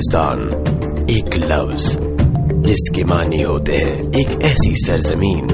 پاکستان ایک لفظ جس کے معنی ہوتے ہیں ایک ایسی سرزمین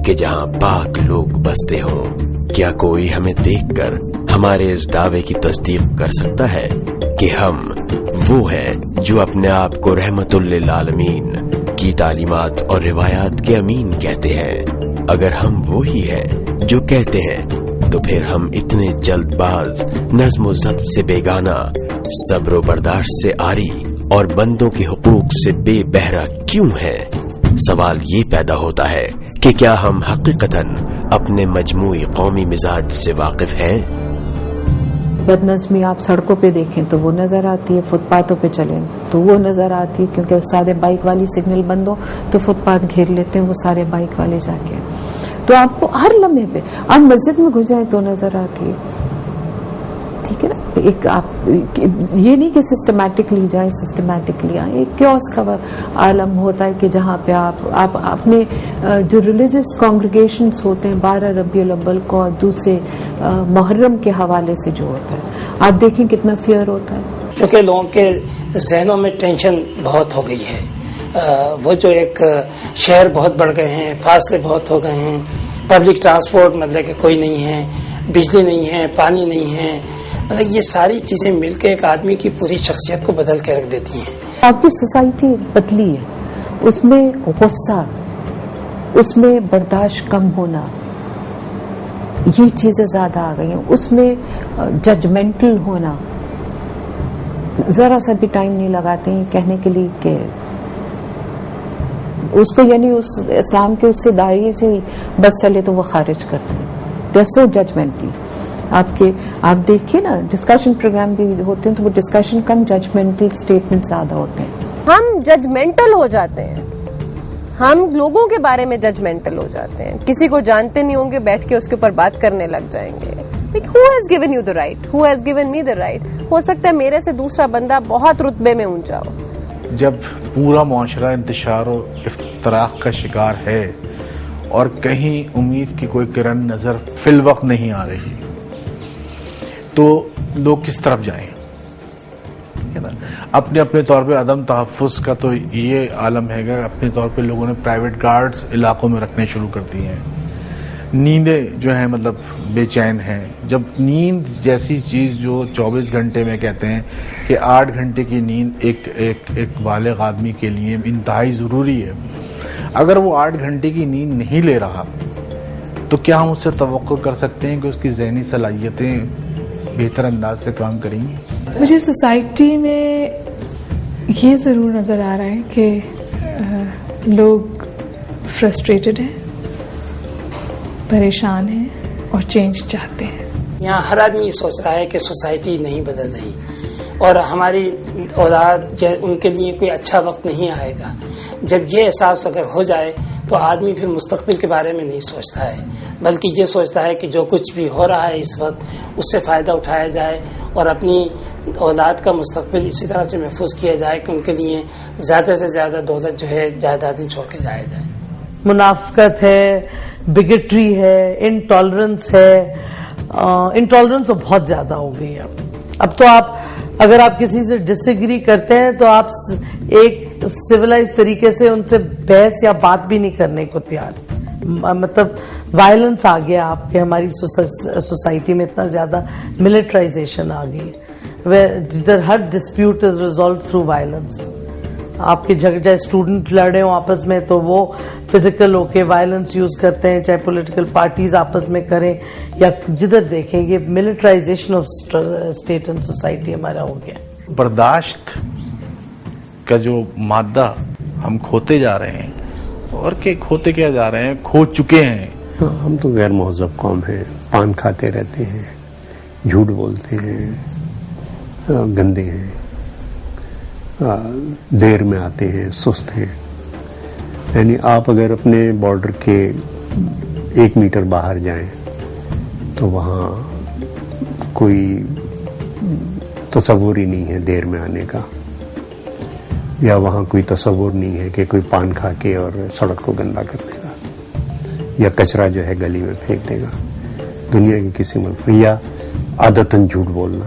کہ جہاں پاک لوگ بستے ہوں. کیا کوئی ہمیں دیکھ کر ہمارے اس دعوے کی تصدیق کر سکتا ہے کہ ہم وہ ہیں جو اپنے آپ کو رحمت للعالمین کی تعلیمات اور روایات کے امین کہتے ہیں؟ اگر ہم وہی ہیں جو کہتے ہیں تو پھر ہم اتنے جلد باز، نظم و ضبط سے بیگانہ، صبر و برداشت سے عاری اور بندوں کے حقوق سے بے بہرہ کیوں ہیں؟ سوال یہ پیدا ہوتا ہے کہ کیا ہم حقیقتاً اپنے مجموعی قومی مزاج سے واقف ہیں؟ بد نظمی آپ سڑکوں پہ دیکھیں تو وہ نظر آتی ہے، فٹ پاتھوں پہ چلیں تو وہ نظر آتی ہے، کیونکہ سارے بائک والی سگنل بند ہو تو فٹ پاتھ گھیر لیتے ہیں وہ سارے بائک والے جا کے. تو آپ کو ہر لمحے پہ آپ مسجد میں گھس جائیں تو نظر آتی ہے. ٹھیک ہے نا، ایک آپ یہ نہیں کہ سسٹمیٹکلی جائیں، سسٹمیٹکلی آئیں. ایک کیوس کا عالم ہوتا ہے کہ جہاں پہ آپ اپنے جو ریلیجس کانگریگیشنز ہوتے ہیں 12 ربیع الاول کو اور دوسرے محرم کے حوالے سے جو ہوتا ہے آپ دیکھیں کتنا فیئر ہوتا ہے. کیونکہ لوگوں کے ذہنوں میں ٹینشن بہت ہو گئی ہے. وہ جو ایک شہر بہت بڑھ گئے ہیں، فاصلے بہت ہو گئے ہیں، پبلک ٹرانسپورٹ مطلب کہ کوئی نہیں ہے، بجلی نہیں ہے، پانی نہیں ہے، مطلب یہ ساری چیزیں مل کے ایک آدمی کی پوری شخصیت کو بدل کے رکھ دیتی ہیں. آپ کی سوسائٹی پتلی ہے، اس میں غصہ، اس میں برداشت کم ہونا، یہ چیزیں زیادہ آ گئی ہیں. اس میں ججمنٹل ہونا، ذرا سا بھی ٹائم نہیں لگاتے ہیں کہنے کے لیے کہ اس کو یعنی اس اسلام کے اس سے دائرے سے بس چلے تو وہ خارج کرتے ہیں. They are so judgemental. آپ دیکھیے نا ڈسکشن پروگرام بھی ہوتے ہیں تو وہ ڈسکشن کم، ججمنٹل اسٹیٹمنٹ زیادہ ہوتے ہیں. ہم ججمنٹل ہو جاتے ہیں، ہم لوگوں کے بارے میں ججمنٹل ہو جاتے ہیں. کسی کو جانتے نہیں ہوں گے بیٹھ کے اس کے اوپر بات کرنے لگ جائیں گے. Who has given you the right? Who has given me the right? ہو سکتا ہے میرے سے دوسرا بندہ بہت رتبے میں اونچا ہو. جب پورا معاشرہ انتشار و افتراق کا شکار ہے اور کہیں امید کی کوئی کرن نظر فی الوقت نہیں آ رہی تو لوگ کس طرف جائیں؟ اپنے اپنے طور پہ عدم تحفظ کا تو یہ عالم ہے کہ اپنے طور پہ لوگوں نے پرائیویٹ گارڈز علاقوں میں رکھنے شروع کر دی ہیں. نیندیں جو ہیں مطلب بے چین ہیں. جب نیند جیسی چیز جو 24 گھنٹے میں کہتے ہیں کہ 8 گھنٹے کی نیند ایک بالغ آدمی کے لیے انتہائی ضروری ہے، اگر وہ 8 گھنٹے کی نیند نہیں لے رہا تو کیا ہم اس سے توقع کر سکتے ہیں کہ اس کی ذہنی صلاحیتیں بہتر انداز سے کام کریں گی؟ مجھے سوسائٹی میں یہ ضرور نظر آ رہا ہے کہ لوگ فرسٹریٹڈ ہیں، پریشان ہیں اور چینج چاہتے ہیں. یہاں ہر آدمی یہ سوچ رہا ہے کہ سوسائٹی نہیں بدل رہی اور ہماری اولاد ان کے لیے کوئی اچھا وقت نہیں آئے گا. جب یہ احساس اگر ہو جائے تو آدمی پھر مستقبل کے بارے میں نہیں سوچتا ہے، بلکہ یہ سوچتا ہے کہ جو کچھ بھی ہو رہا ہے اس وقت اس سے فائدہ اٹھایا جائے اور اپنی اولاد کا مستقبل اسی طرح سے محفوظ کیا جائے کہ ان کے لیے زیادہ سے زیادہ دولت جو ہے جائیدادیں چھوڑ کے جایا جائے. منافقت ہے، بگٹری ہے، انٹالرنس ہے. انٹالرنس تو بہت زیادہ ہو گئی ہے. اب تو اگر آپ کسی سے ڈس ایگری کرتے ہیں تو آپ ایک سویلائز طریقے سے ان سے بحث یا بات بھی نہیں کرنے کو تیار. مطلب وائلنس آ گیا آپ کے، ہماری سوسائٹی میں اتنا زیادہ ملٹرائزیشن آ گئی جدھر ہر dispute is resolve through violence. آپ کے جگہ چاہے اسٹوڈنٹ لڑے ہوں آپس میں تو وہ فزیکل ہو کے وائلنس یوز کرتے ہیں، چاہے پولیٹیکل پارٹیز آپس میں کریں یا جدھر دیکھیں. یہ militarisation of state and society ہمارا ہو گیا. برداشت کا جو مادہ ہم کھوتے جا رہے ہیں اور کھوتے کیا جا رہے ہیں، کھو چکے ہیں. ہم تو غیر مہذب قوم ہیں، پان کھاتے رہتے ہیں، جھوٹ بولتے ہیں، گندے ہیں، دیر میں آتے ہیں، سست ہیں. یعنی آپ اگر اپنے بارڈر کے 1 میٹر باہر جائیں تو وہاں کوئی تصور ہی نہیں ہے دیر میں آنے کا، یا وہاں کوئی تصور نہیں ہے کہ کوئی پان کھا کے اور سڑک کو گندا کر دے گا یا کچرا جو ہے گلی میں پھینک دے گا. دنیا کے کسی ملک میں یا عادتاً جھوٹ بولنا.